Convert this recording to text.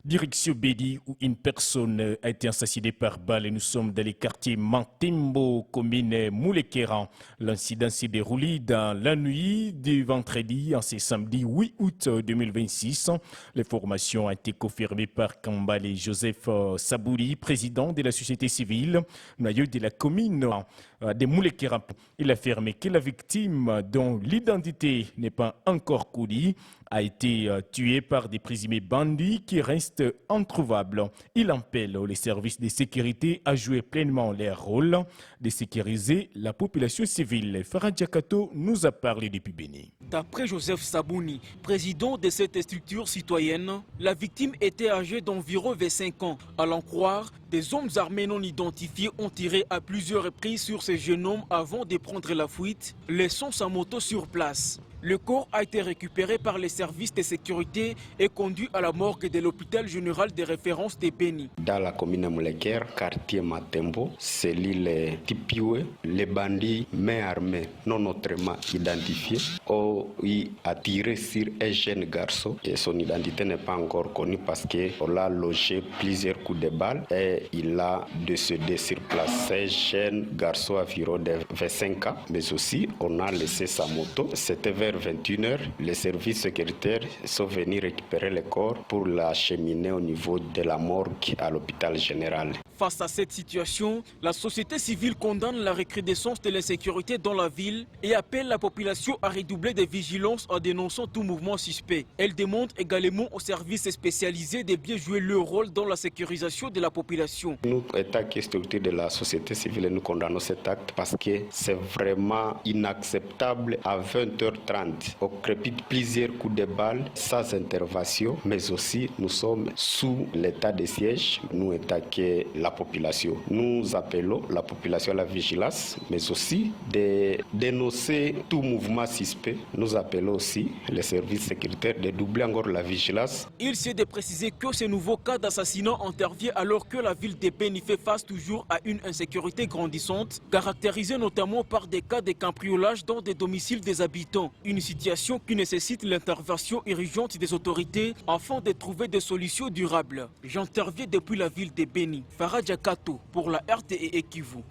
Direction Bédi où une personne a été assassinée par balle et nous sommes dans les quartiers Mantembo, commune Moulekeran. L'incident s'est déroulé dans la nuit du vendredi en ce samedi 8 août 2026. L'information a été confirmée par Kambale Joseph Sabouri, président de la société civile, noyau de la commune de Moulekeran. Il a affirmé que la victime, dont l'identité n'est pas encore connue, a été tuée par des présumés bandits qui restent introuvables. Il appelle les services de sécurité à jouer pleinement leur rôle de sécuriser la population civile. Farah Diakato nous a parlé depuis Béni. D'après Joseph Sabouni, président de cette structure citoyenne, la victime était âgée d'environ 25 ans. À l'en croire, des hommes armés non identifiés ont tiré à plusieurs reprises sur ce jeune homme avant de prendre la fuite, laissant sa moto sur place. Le corps a été récupéré par les services de sécurité et conduit à la morgue de l'hôpital général de référence de Béni. Dans la commune Mouleker, quartier Matembo, c'est l'île Tipiwe, les bandits main armés non autrement identifiés ont tiré sur un jeune garçon et son identité n'est pas encore connue parce qu'on l'a logé plusieurs coups de balle et il a décédé sur place. Ce jeune garçon environ de 25 ans, mais aussi on a laissé sa moto. C'était vers 21h, les services sécuritaires sont venus récupérer le corps pour l'acheminer au niveau de la morgue à l'hôpital général. Face à cette situation, la société civile condamne la recrudescence de l'insécurité dans la ville et appelle la population à redoubler de vigilance en dénonçant tout mouvement suspect. Elle demande également aux services spécialisés de bien jouer leur rôle dans la sécurisation de la population. Nous, État qui est structure de la société civile, nous condamnons cet acte parce que c'est vraiment inacceptable à 20h30. On crépite plusieurs coups de balle sans intervention, mais aussi nous sommes sous l'état de siège. Nous, État qui est la population. Nous appelons la population à la vigilance, mais aussi de dénoncer tout mouvement suspect. Nous appelons aussi les services sécuritaires de doubler encore la vigilance. Il s'est de préciser que ce nouveau cas d'assassinat intervient alors que la ville de Béni fait face toujours à une insécurité grandissante, caractérisée notamment par des cas de cambriolage dans des domiciles des habitants. Une situation qui nécessite l'intervention urgente des autorités afin de trouver des solutions durables. J'interviens depuis la ville de Béni. Farah Diakato pour la RTE Kivu.